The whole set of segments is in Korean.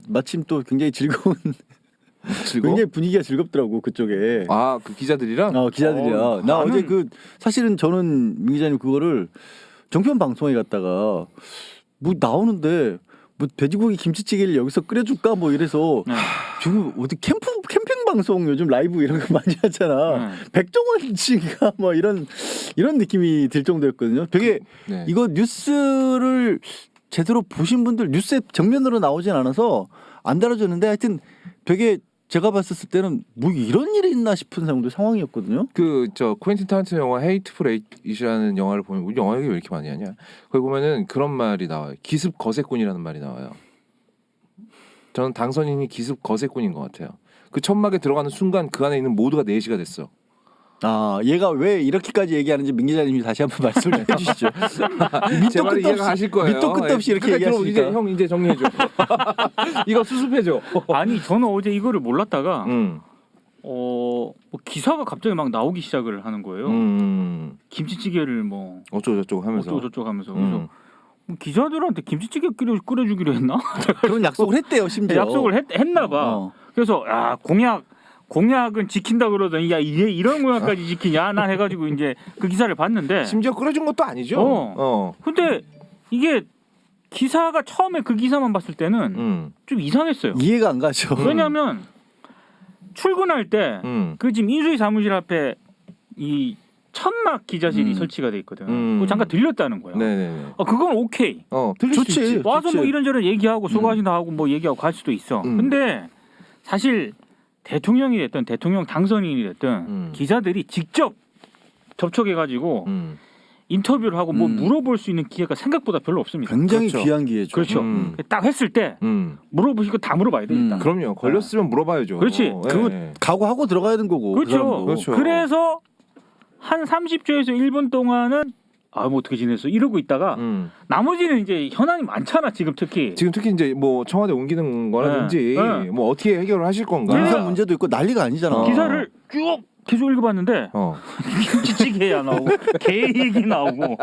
마침 또 굉장히 즐거운 굉장히 분위기가 즐겁더라고 그쪽에. 아, 그 기자들이랑? 기자들이야. 나 어제 사실은 저는 민 기자님 그거를 정편 방송에 갔다가 뭐 나오는데 뭐 돼지고기 김치찌개를 여기서 끓여줄까 뭐 이래서 지금 어디 캠핑 방송 요즘 라이브 이런 거 많이 하잖아. 백종원 씨가 뭐 이런 느낌이 들 정도였거든요. 되게 네. 이거 뉴스를 제대로 보신 분들 뉴스에 정면으로 나오진 않아서 안 다뤄졌는데 하여튼 되게 제가 봤을 때는 뭐 이런 일이 있나 싶은 정도 상황이었거든요. 그 코엔틴 타란티노 영화 헤이트풀 에잇이라는 영화를 보면 우리 영화 얘기 왜 이렇게 많이 하냐? 거기 보면은 그런 말이 나와요. 기습 거세꾼이라는 말이 나와요. 저는 당선인이 기습 거세꾼인 것 같아요. 그 천막에 들어가는 순간 그 안에 있는 모두가 내시가 됐어. 아, 얘가 왜 이렇게까지 얘기하는지 민 기자님이 다시 한번 말씀을 해주시죠. 제 말이 이해가 가실 거예요. 밑도 끝도 없이 이렇게 얘기하시니까. 이제 형 이제 정리해줘. 이거 수습해줘. 아니 저는 어제 이거를 몰랐다가 뭐 기사가 갑자기 막 나오기 시작을 하는 거예요. 김치찌개를 뭐 어쩌고저쩌고 하면서. 어쩌고저쩌고 하면서 그래서 뭐 기자들한테 김치찌개 끓여주기로 했나? 그런 약속을 했대요 심지어. 약속을 했나 봐. 그래서 야 공약은 지킨다 그러더니 야 이게 이런 공약까지 지키냐 난 해가지고 이제 그 기사를 봤는데 심지어 끓여준 것도 아니죠. 근데 이게 기사가 처음에 그 기사만 봤을 때는 좀 이상했어요. 이해가 안 가죠. 왜냐하면 출근할 때 그 지금 인수위 사무실 앞에 이 천막 기자실이 설치가 돼 있거든. 그거 잠깐 들렸다는 거야. 네네. 그건 오케이. 들릴 수 좋지. 있지. 와서 뭐 이런저런 얘기하고 수고하신다 하고 뭐 얘기하고 갈 수도 있어. 근데 사실 대통령이 됐든 대통령 당선인이 됐든 기자들이 직접 접촉해가지고 인터뷰를 하고 뭐 물어볼 수 있는 기회가 생각보다 별로 없습니다. 굉장히 그렇죠. 귀한 기회죠. 그렇죠. 딱 했을 때 물어보실 거 다 물어봐야 되겠다. 그럼요. 걸렸으면 물어봐야죠. 그렇지. 그리고 각오하고 들어가야 되는 거고. 그렇죠. 그렇죠. 그래서 한 30초에서 1분 동안은 뭐 어떻게 지냈어 이러고 있다가 나머지는 이제 현안이 많잖아 지금 특히 이제 뭐 청와대 옮기는 거라든지 뭐 어떻게 해결을 하실 건가. 인선 문제도 있고 난리가 아니잖아. 기사를 쭉 계속 읽어봤는데 김치찌개야 나오고 개 얘기 나오고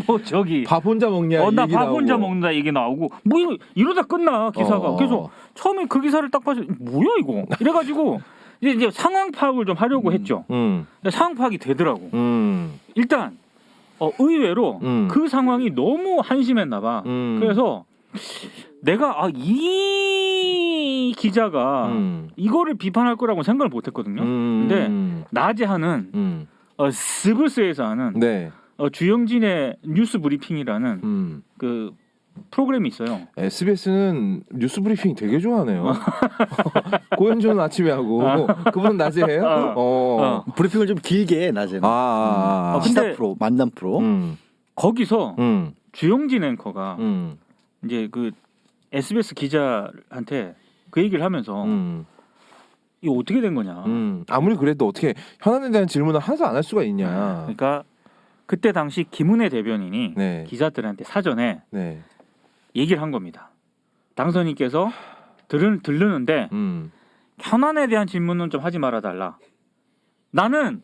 뭐 저기 밥 혼자 먹냐 나 얘기 밥 나오고. 혼자 먹는다 얘기 나오고 뭐 이러다 끝나 기사가. 그래서 처음에 그 기사를 딱 봐서 뭐야 이거 이래가지고 이제 상황 파악을 좀 하려고 했죠. 근데 상황 파악이 되더라고. 일단 의외로 그 상황이 너무 한심했나 봐. 그래서 내가 이 기자가 이거를 비판할 거라고 생각을 못했거든요. 근데 낮에 하는 스브스에서 하는 주영진의 뉴스 브리핑이라는 그 프로그램이 있어요. SBS는 뉴스 브리핑 되게 좋아하네요. 고현준은 아침에 하고 그분은 낮에 해요. 브리핑을 좀 길게 해 낮에는. 시사 근데 프로, 만남 프로. 거기서 주영진 앵커가 이제 그 SBS 기자한테 그 얘기를 하면서 이거 어떻게 된 거냐. 아무리 그래도 어떻게 현안에 대한 질문을 하나도 안 할 수가 있냐. 그러니까 그때 당시 김은혜 대변인이 네. 기자들한테 사전에 네. 얘기를 한 겁니다. 당선인께서 들르는데 현안에 대한 질문은 좀 하지 말아달라. 나는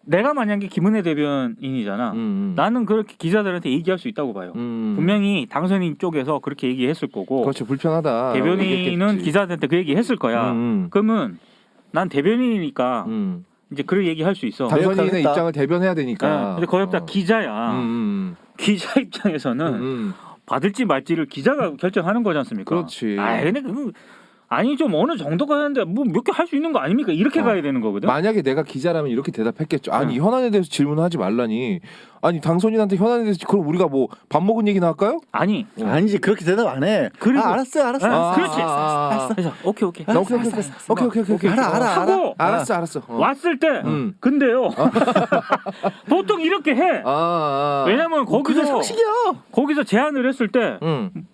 내가 만약에 김은혜 대변인이잖아. 나는 그렇게 기자들한테 얘기할 수 있다고 봐요. 분명히 당선인 쪽에서 그렇게 얘기했을 거고. 그렇죠. 불편하다. 대변인은 기자들한테 그 얘기했을 거야. 그러면 난 대변인이니까 이제 그런 얘기할 수 있어. 당선인의 입장을 대변해야 되니까. 근데 거기다 기자야. 기자 입장에서는 받을지 말지를 기자가 결정하는 거지 않습니까? 그렇지. 근데 아니 좀 어느 정도가 하는데 뭐 몇 개 할 수 있는 거 아닙니까? 이렇게 가야 되는 거거든. 만약에 내가 기자라면 이렇게 대답했겠죠. 아니 현안에 대해서 질문하지 말라니. 아니 당선인한테 현안에 대해서 그럼 우리가 뭐 밥 먹은 얘기나 할까요? 아니지 그렇게 대답 안 해. 그리고 알았어. 그렇지. 알았어. 그래서 오케이. 오케이. 하고 알았어. 왔을 때 근데요. 보통 이렇게 해. 왜냐면 그게 상식이야. 거기서 제안을 했을 때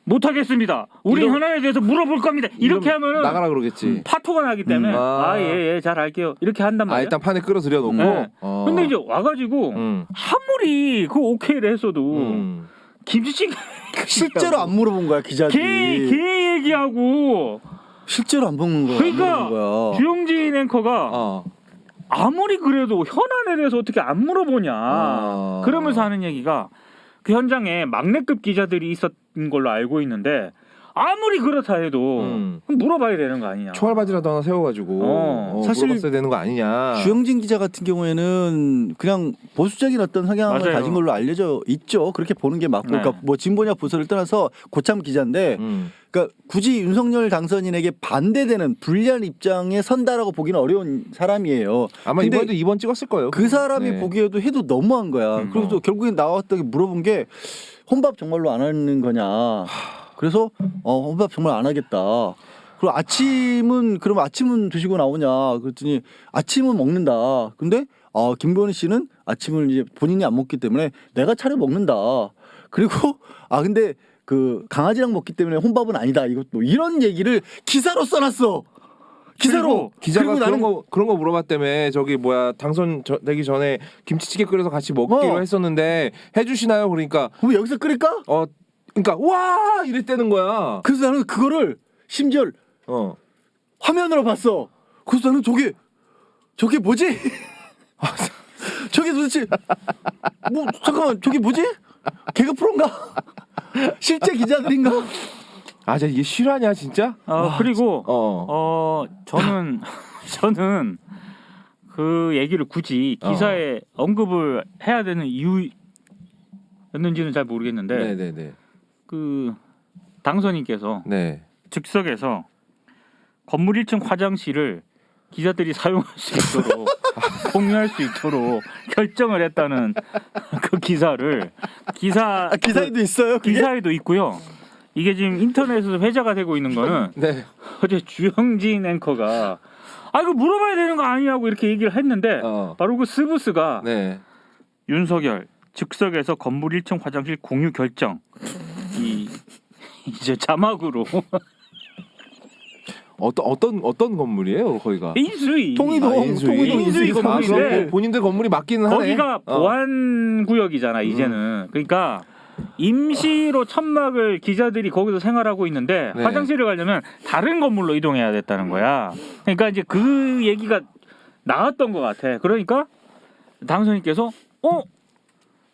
못하겠습니다. 우리 현안에 대해서 물어볼 겁니다. 이렇게 하면은 나가라 그러겠지. 파토가 나기 때문에 예, 잘 할게요. 이렇게 한단 말이야. 일단 판에 끌어들여 놓고. 네. 근데 이제 와가지고 아무리 그 오케이를 했어도 김치찌개 실제로 안 물어본 거야 기자들이. 개 얘기하고 실제로 안 먹는 거야. 그러니까 주영진 앵커가 아무리 그래도 현안에 대해서 어떻게 안 물어보냐 그러면서 하는 얘기가 그 현장에 막내급 기자들이 있었던 걸로 알고 있는데 아무리 그렇다 해도 물어봐야 되는 거 아니냐. 초알바지라도 하나 세워가지고 사실 물어봤어야 되는 거 아니냐. 주영진 기자 같은 경우에는 그냥 보수적인 어떤 성향을 맞아요. 가진 걸로 알려져 있죠. 그렇게 보는 게 맞고, 네. 그러니까 뭐 진보냐 보수를 떠나서 고참 기자인데, 그러니까 굳이 윤석열 당선인에게 반대되는 불리한 입장에 선다라고 보기는 어려운 사람이에요. 아마 근데 이번에도 2번 찍었을 거예요. 그 사람이 네. 보기에도 해도 너무한 거야. 그래서 결국엔 나왔다고 물어본 게 혼밥 정말로 안 하는 거냐. 그래서 혼밥 정말 안 하겠다. 그리고 아침은 드시고 나오냐. 그랬더니 아침은 먹는다. 근데 김건희 씨는 아침을 이제 본인이 안 먹기 때문에 내가 차려 먹는다. 그리고 근데 그 강아지랑 먹기 때문에 혼밥은 아니다. 이것도 이런 얘기를 기사로 써놨어. 기사로. 기자가 그리고 나는 그런 거 물어봤다며. 저기 뭐야 당선되기 전에 김치찌개 끓여서 같이 먹기로 했었는데 해주시나요? 그러니까 그럼 여기서 끓일까? 그러니까 와 이랬다는 거야. 그래서 나는 그거를 심지어 화면으로 봤어. 그래서 나는 저게 뭐지? 저게 도대체 뭐 잠깐만 저게 뭐지? 개그 프로인가? 실제 기자들인가? 자 이게 실화냐 진짜? 그리고 저는 그 얘기를 굳이 기사에 언급을 해야 되는 이유였는지는 잘 모르겠는데 네네네. 그 당선인께서 네. 즉석에서 건물 1층 화장실을 기자들이 사용할 수 있도록 공유할 수 있도록 결정을 했다는 그 기사에도 있어요. 그게? 기사에도 있고요. 이게 지금 인터넷에서 회자가 되고 있는 거는 네. 어제 주영진 앵커가 이거 물어봐야 되는 거 아니냐고 이렇게 얘기를 했는데 바로 그 스브스가 네. 윤석열 즉석에서 건물 1층 화장실 공유 결정 이제 자막으로 어떤 건물이에요 거기가? 인수위 통이동 인수위 건물인데 본인들 건물이 맞기는 하네. 거기가 보안 구역이잖아 이제는. 그러니까 임시로 천막을 기자들이 거기서 생활하고 있는데 네. 화장실을 가려면 다른 건물로 이동해야 됐다는 거야. 그러니까 이제 그 얘기가 나왔던 것 같아. 그러니까 당선인께서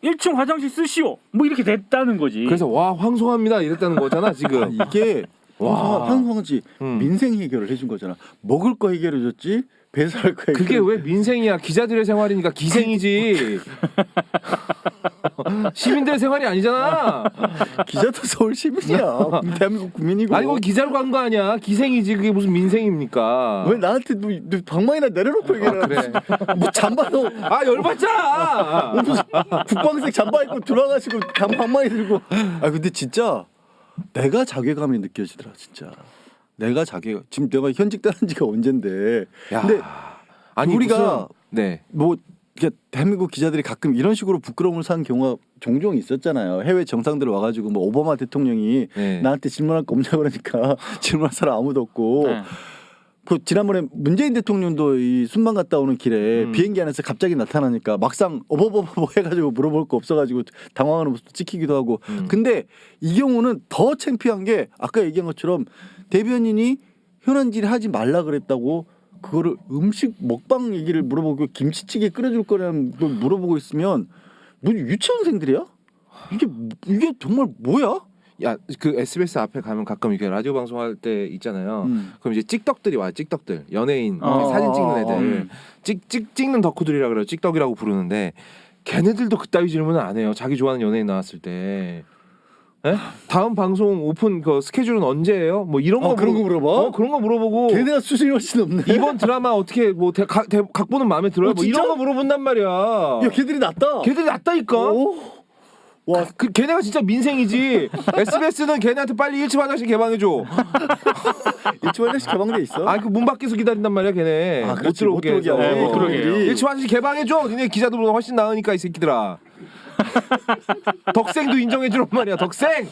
1층 화장실 쓰시오 뭐 이렇게 됐다는 거지. 그래서 와 황송합니다 이랬다는 거잖아 지금. 이게 황송하지 민생 해결을 해준 거잖아. 먹을 거 해결해줬지. 배설할 거 그게 왜 민생이야? 기자들의 생활이니까 기생이지. 시민들의 생활이 아니잖아. 기자도 서울 시민이야. 대한민국 국민이고. 아니 거기 기자로 간 거 아니야. 기생이지. 그게 무슨 민생입니까? 왜 나한테 너 방망이나 내려놓고 얘기를 그래. 뭐 잠바도 열받잖아. 무슨 국방색 잠바 입고 들어가시고 방망이 들고. 근데 진짜 내가 자괴감이 느껴지더라 진짜. 지금 내가 현직 떠난 지가 언젠데. 근데 아니 우리가 네. 뭐 대한민국 기자들이 가끔 이런 식으로 부끄러움을 사는 경우가 종종 있었잖아요. 해외 정상들 와가지고 뭐 오바마 대통령이 나한테 질문할 거 없냐 그러니까 질문할 사람 아무도 없고. 그 지난번에 문재인 대통령도 이 순방 갔다 오는 길에 비행기 안에서 갑자기 나타나니까 막상 어버버버 해가지고 물어볼 거 없어가지고 당황하는 모습도 찍히기도 하고. 근데 이 경우는 더 창피한 게 아까 얘기한 것처럼 대변인이 현안질을 하지 말라 그랬다고 그거를 음식 먹방 얘기를 물어보고 김치찌개 끓여줄 거라는 걸 물어보고 있으면 뭐 유치원생들이야? 이게 정말 뭐야? 그 SBS 앞에 가면 가끔 이렇게 라디오 방송할 때 있잖아요. 그럼 이제 찍덕들이 와요. 찍덕들 연예인 사진 찍는 애들 찍는 덕후들이라 그래요. 찍덕이라고 부르는데 걔네들도 그따위 질문을 안 해요. 자기 좋아하는 연예인 나왔을 때. 에? 다음 방송 오픈 그 스케줄은 언제예요? 뭐 이런 거 그런 거 물어봐? 그런 거 물어보고 걔네가 수준이 훨씬 높네. 이번 드라마 어떻게 뭐 각본은 마음에 들어요? 뭐 진짜? 이런 거 물어본단 말이야. 야 걔들이 낫다. 걔들이 낫다니까. 와, 걔네가 진짜 민생이지. SBS는 걔네한테 빨리 1층 화장실 개방해줘. 1층 화장실 개방돼 있어? 그 문 밖에서 기다린단 말이야 걔네. 못 들어오게 해서. 못 들어오게. 1층 화장실 개방해줘. 니네 기자들보다 훨씬 나으니까 이 새끼들아. 덕생도 인정해주란 말이야. 덕생.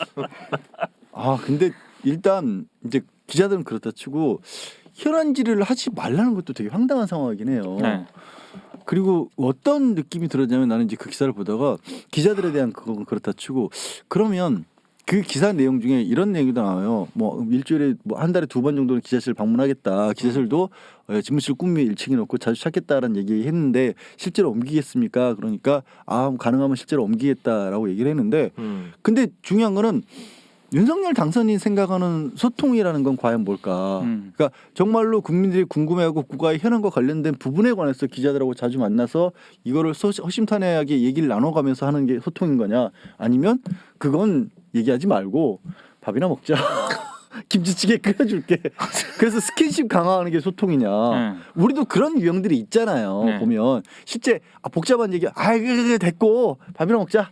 근데 일단 이제 기자들은 그렇다 치고 현안질을 하지 말라는 것도 되게 황당한 상황이긴 해요. 네. 그리고 어떤 느낌이 들었냐면 나는 이제 그 기사를 보다가 기자들에 대한 그건 그렇다 치고 그러면 그 기사 내용 중에 이런 내용도 나와요. 뭐 일주일에 뭐 한 달에 2번 정도는 기자실 방문하겠다. 기자실도 집무실 꿈 위에 1층에 놓고 자주 찾겠다라는 얘기했는데 실제로 옮기겠습니까? 그러니까 가능하면 실제로 옮기겠다라고 얘기를 했는데 근데 중요한 거는 윤석열 당선인 생각하는 소통이라는 건 과연 뭘까? 그러니까 정말로 국민들이 궁금해하고 국가의 현안과 관련된 부분에 관해서 기자들하고 자주 만나서 이거를 허심탄회하게 얘기를 나눠가면서 하는 게 소통인 거냐? 아니면 그건 얘기하지 말고 밥이나 먹자. 김치찌개 끓여줄게. 그래서 스킨십 강화하는 게 소통이냐? 우리도 그런 유형들이 있잖아요. 네. 보면 실제 복잡한 얘기, 그래 됐고 밥이나 먹자.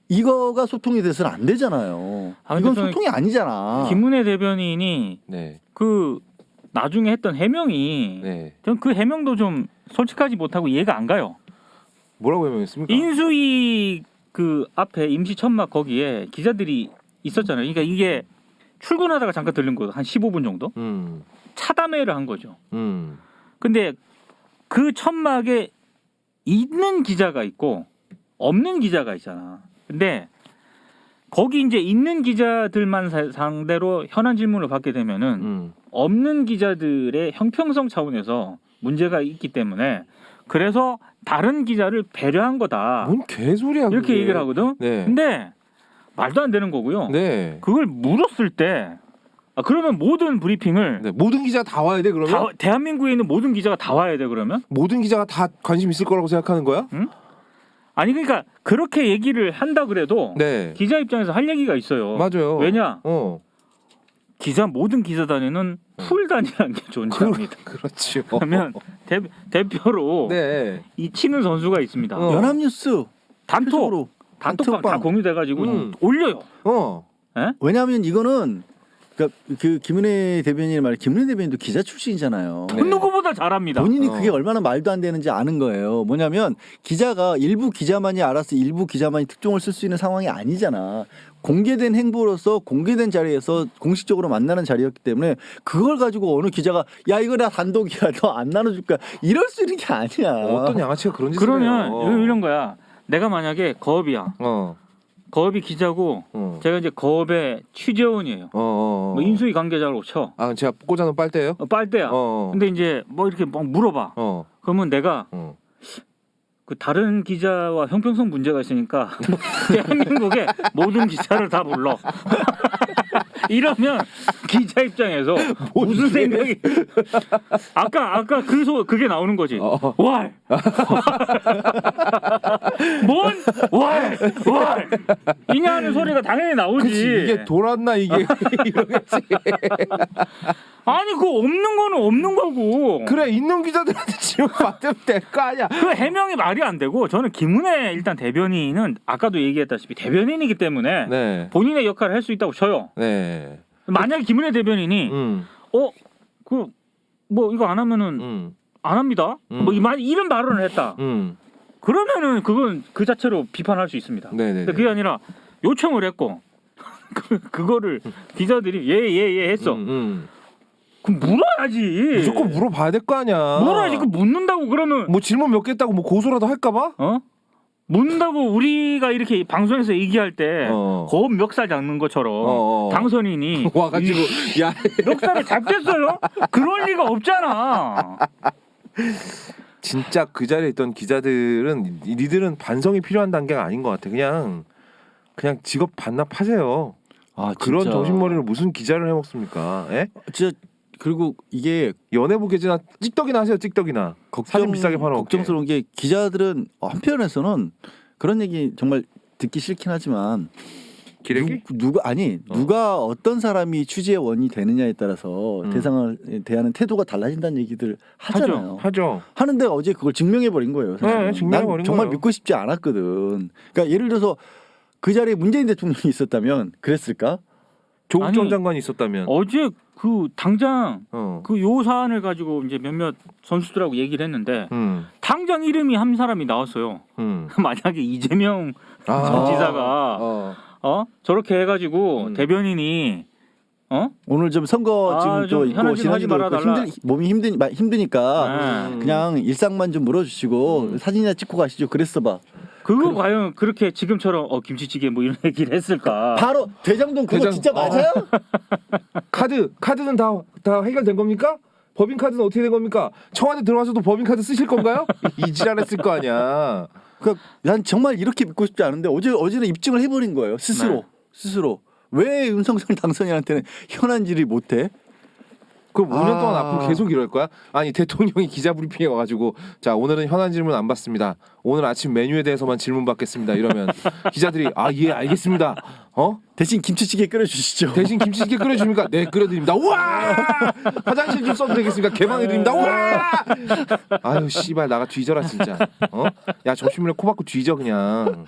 이거가 소통이 돼서는 안 되잖아요. 이건 소통이 아니잖아. 김은혜 대변인이 네. 그 나중에 했던 해명이 네. 전 그 해명도 좀 솔직하지 못하고 이해가 안 가요. 뭐라고 해명했습니까? 인수위 그 앞에 임시 천막 거기에 기자들이 있었잖아요. 그러니까 이게 출근하다가 잠깐 들른 거예요. 한 15분 정도. 차담회를 한 거죠. 근데 그 천막에 있는 기자가 있고 없는 기자가 있잖아. 근데 거기 이제 있는 기자들만 상대로 현안 질문을 받게 되면은 없는 기자들의 형평성 차원에서 문제가 있기 때문에 그래서 다른 기자를 배려한 거다. 뭔 개소리야 이렇게 그게. 얘기를 하거든. 네. 근데 말도 안 되는 거고요. 네. 그걸 물었을 때 그러면 모든 브리핑을 네. 모든 기자 다 와야 돼 그러면? 대한민국에 있는 모든 기자가 다 와야 돼 그러면? 모든 기자가 다 관심 있을 거라고 생각하는 거야? 응? 아니 그러니까 그렇게 얘기를 한다 그래도 네. 기자 입장에서 할 얘기가 있어요. 맞아요. 왜냐? 어. 모든 기자단에는 풀단이라는 게 존재합니다. 그렇죠. 그러면 대표로 네. 이 치는 선수가 있습니다. 연합뉴스 단톡방 다 단톡방. 공유돼가지고 올려요. 왜냐하면 이거는 그러니까 그 김은혜 대변인 말에 김은혜 대변인도 기자 출신이잖아요. 그 누구보다 잘합니다. 본인이 그게 얼마나 말도 안 되는지 아는 거예요. 뭐냐면 기자가 일부 기자만이 알아서 일부 기자만이 특종을 쓸 수 있는 상황이 아니잖아. 공개된 행보로서 공개된 자리에서 공식적으로 만나는 자리였기 때문에 그걸 가지고 어느 기자가 야 이거 나 단독이야 너 안 나눠줄 거야 이럴 수 있는 게 아니야. 어떤 양아치가 그런 짓을 그러면 해요. 이런 거야. 내가 만약에 거업이야. 거업이 기자고 제가 이제 거업의 취재원이에요. 뭐 인수위 관계자로 쳐. 제가 꽂아놓은 빨대예요? 빨대야. 근데 이제 뭐 이렇게 막 물어봐. 그러면 내가 그 다른 기자와 형평성 문제가 있으니까 대한민국의 모든 기자를 다 불러. 이러면 기자 입장에서 무슨 생각이? 아까 그게 나오는 거지. 왈. 뭔 왈. 이냐는 소리가 당연히 나오지. 그치, 이게 돌았나 이게 이러겠지. 아니 그 없는 거는 없는 거고. 그래 있는 기자들한테 지금 받으면 될 거 아니야. 그 해명이 말이 안 되고 저는 김은혜 일단 대변인은 아까도 얘기했다시피 대변인이기 때문에 네. 본인의 역할을 할 수 있다고 쳐요. 네. 만약에 김은혜 대변인이 그 뭐 이거 안 하면은 안 합니다. 뭐 이런 발언을 했다. 그러면은 그건 그 자체로 비판할 수 있습니다. 네네. 근데 그게 아니라 요청을 했고 그거를 기자들이 예 했어. 그럼 물어야지. 무조건 물어봐야 될 거 아니야. 물어야지. 그 묻는다고 그러면 뭐 질문 몇 개 했다고 뭐 고소라도 할까봐? 묻는다고 우리가 이렇게 방송에서 얘기할 때 거업 멱살 잡는 것처럼 당선인이 와가지고 야 멱살을 잡겠어요? 그럴 리가 없잖아. 진짜 그 자리에 있던 기자들은 니들은 반성이 필요한 단계가 아닌 것 같아. 그냥 직업 반납하세요. 그런 진짜. 정신머리를 무슨 기자를 해먹습니까? 에? 진짜 그리고 이게 연예부 계지나 찌떡이나 하세요. 찌떡이나 사진 비싸게 팔아먹게. 걱정스러운 게 기자들은 한편에서는 그런 얘기 정말 듣기 싫긴 하지만 기레기? 누가 어떤 사람이 취재원이 되느냐에 따라서 대상을 대하는 태도가 달라진다는 얘기들 하잖아요. 하죠. 하는데 어제 그걸 증명해 버린 거예요. 네, 증명해버린 난 정말 거예요. 믿고 싶지 않았거든. 그러니까 예를 들어서 그 자리에 문재인 대통령이 있었다면 그랬을까? 조국 전 아니, 장관이 있었다면 어제 그 당장 그 요 사안을 가지고 이제 몇몇 선수들하고 얘기를 했는데 당장 이름이 한 사람이 나왔어요. 만약에 이재명 전 지사가 저렇게 해가지고 대변인이 오늘 좀 선거 지금 또 있고 현안 좀 하지 지난주도 말아달라. 몸이 힘드니까 그냥 일상만 좀 물어주시고 사진이나 찍고 가시죠. 그랬어 봐. 그거 과연 그렇게 지금처럼 김치찌개 뭐 이런 얘기를 했을까? 바로 대장동 그거 진짜 맞아요? 카드는 다 해결된 겁니까? 법인 카드는 어떻게 된 겁니까? 청와대 들어와서도 법인 카드 쓰실 건가요? 이 지랄했을 거 아니야. 그러니까 난 정말 이렇게 믿고 싶지 않은데 어제는 입증을 해버린 거예요. 스스로. 왜 윤석열 당선인한테는 현안질의 못해? 그럼 5년 동안 앞으로 계속 이럴 거야? 아니 대통령이 기자 브리핑에 와가지고 자 오늘은 현안 질문 안 받습니다. 오늘 아침 메뉴에 대해서만 질문 받겠습니다. 이러면 기자들이 아 예 알겠습니다. 대신 김치찌개 끓여주시죠. 대신 김치찌개 끓여줍니까? 네 끓여드립니다. 우와 화장실 좀 써도 되겠습니까? 개방해드립니다. 우와 아유 씨발 나가 뒤져라 진짜. 야 점심물에 코 박고 뒤져 그냥.